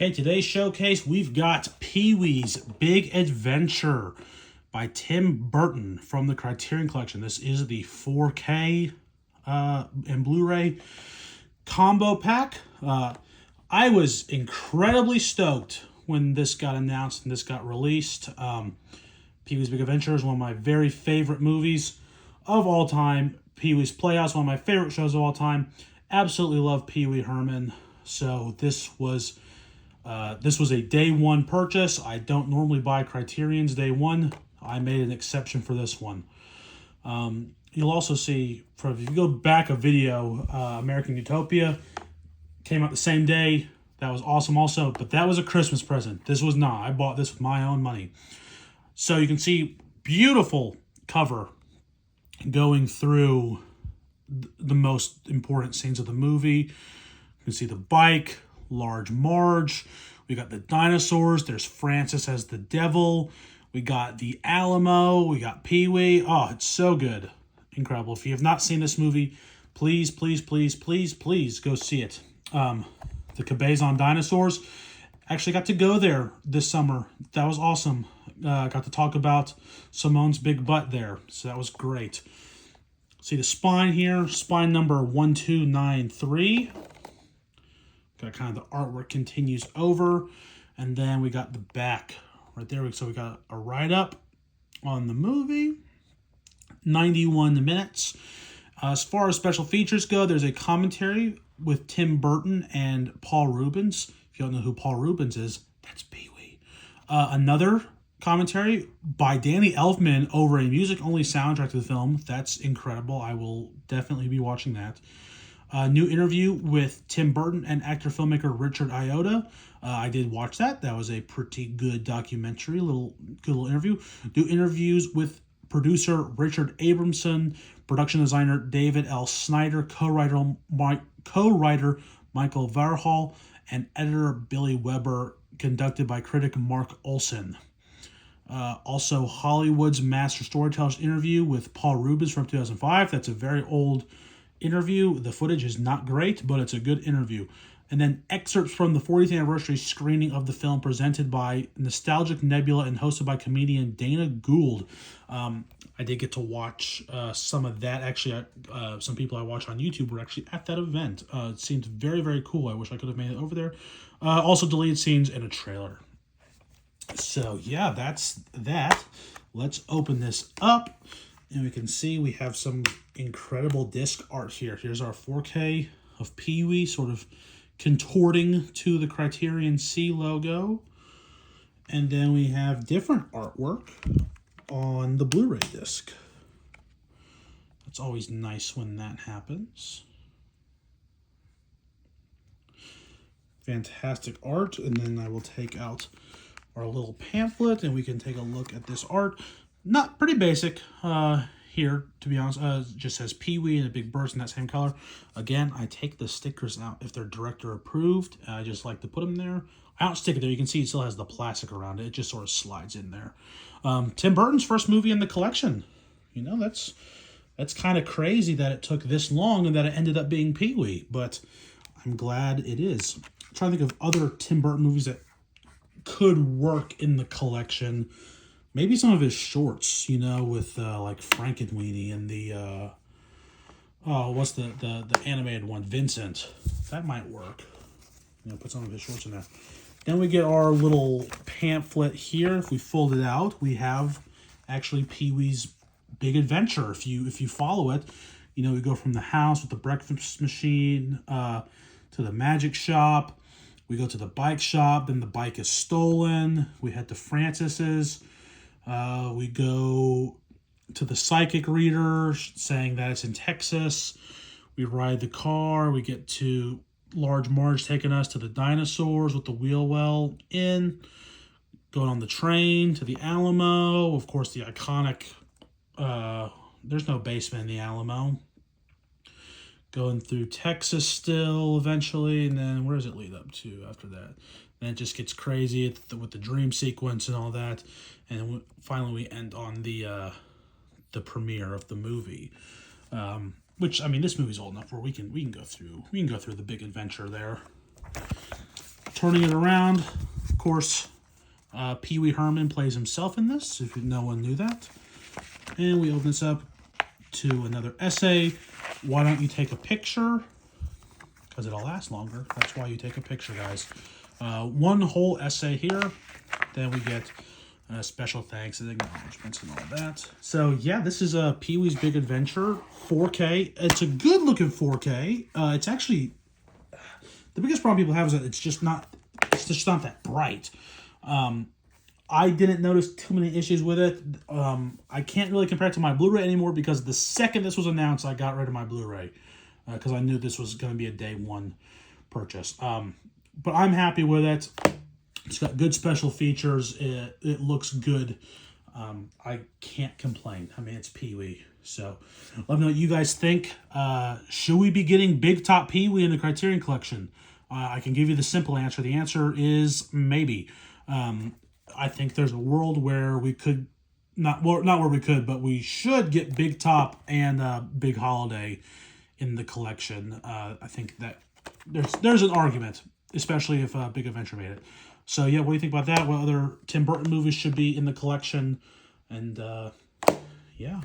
Okay, today's showcase, we've got Pee-wee's Big Adventure by Tim Burton from the Criterion Collection. This is the 4K and Blu-ray combo pack. I was incredibly stoked when this got announced and this got released. Pee-wee's Big Adventure is one of my very favorite movies of all time. Pee-wee's Playhouse, one of my favorite shows of all time. Absolutely love Pee-wee Herman. So this was a day one purchase. I don't normally buy Criterion's day one. I made an exception for this one. You'll also see, if you go back a video, American Utopia came out the same day. That was awesome also, but that was a Christmas present. This was not. I bought this with my own money. So you can see beautiful cover going through the most important scenes of the movie. You can see the bike, Large Marge. We got the dinosaurs. There's Francis as the devil. We got the Alamo. We got Pee-wee. Oh, it's so good. Incredible. If you have not seen this movie, please, please, please, please, please go see it. The Cabezon dinosaurs. Actually got to go there this summer. That was awesome. Got to talk about Simone's big butt there. So that was great. See the spine here. Spine number 1293. Got kind of the artwork continues over. And then we got the back right there. So we got a write-up on the movie. 91 minutes. As far as special features go, there's a commentary with Tim Burton and Paul Rubens. If you don't know who Paul Rubens is, that's Pee-wee. Another commentary by Danny Elfman over a music-only soundtrack to the film. That's incredible. I will definitely be watching that. New interview with Tim Burton and actor-filmmaker Richard Iota. I did watch that. That was a pretty good documentary, good little interview. New interviews with producer Richard Abramson, production designer David L. Snyder, co-writer Michael Varhol, and editor Billy Weber, conducted by critic Mark Olson. Also, Hollywood's Master Storytellers interview with Paul Rubens from 2005. That's a very old interview. The footage is not great, but it's a good interview. And then excerpts from the 40th anniversary screening of the film presented by Nostalgic Nebula and hosted by comedian Dana Gould. I did get to watch some of that. Actually, some people I watch on YouTube were actually at that event. It seemed very, very cool. I wish I could have made it over there. Also deleted scenes and a trailer. So yeah, that's that. Let's open this up. And we can see we have some incredible disc art here. Here's our 4K of Pee-wee sort of contorting to the Criterion C logo. And then we have different artwork on the Blu-ray disc. It's always nice when that happens. Fantastic art. And then I will take out our little pamphlet and we can take a look at this art. Not pretty basic here, to be honest. It just says Pee-wee and a big burst in that same color. Again, I take the stickers out if they're director approved. I just like to put them there. I don't stick it there. You can see it still has the plastic around it. It just sort of slides in there. Tim Burton's first movie in the collection. You know, that's kind of crazy that it took this long and that it ended up being Pee-wee. But I'm glad it is. I'm trying to think of other Tim Burton movies that could work in the collection. Maybe some of his shorts, you know, with like Frankenweenie and the what's the animated one, Vincent. That might work. You know, put some of his shorts in there. Then we get our little pamphlet here. If we fold it out, we have actually Pee-wee's Big Adventure. If you follow it, you know, we go from the house with the breakfast machine to the magic shop. We go to the bike shop, then the bike is stolen. We head to Francis's. We go to the psychic reader saying that it's in Texas. We ride the car. We get to Large Marge taking us to the dinosaurs with the wheel well in. Going on the train to the Alamo. Of course, the iconic, there's no basement in the Alamo. Going through Texas still eventually. And then where does it lead up to after that? Then it just gets crazy with the dream sequence and all that. And finally we end on the premiere of the movie. Which, I mean, this movie's old enough where we can go through the Big Adventure there. turning it around, of course, Pee Wee Herman plays himself in this, if no one knew that. And we open this up to another essay. Why don't you take a picture? Because it'll last longer. That's why you take a picture, guys. One whole essay here. Then we get special thanks and acknowledgments and all that. So, yeah, this is a Pee Wee's Big Adventure 4K. It's a good-looking 4K. It's actually... The biggest problem people have is that it's just not that bright. I didn't notice too many issues with it. I can't really compare it to my Blu-ray anymore because the second this was announced, I got rid of my Blu-ray because I knew this was going to be a day one purchase. But I'm happy with it. It's got good special features. It looks good. I can't complain. I mean, it's Pee Wee. So let me know what you guys think. Should we be getting Big Top Pee Wee in the Criterion Collection? I can give you the simple answer. The answer is maybe. I think there's a world where we could, not where we could, but we should get Big Top and Big Holiday in the collection. I think that there's an argument, especially if Big Adventure made it. So yeah, what do you think about that? What other Tim Burton movies should be in the collection? And yeah.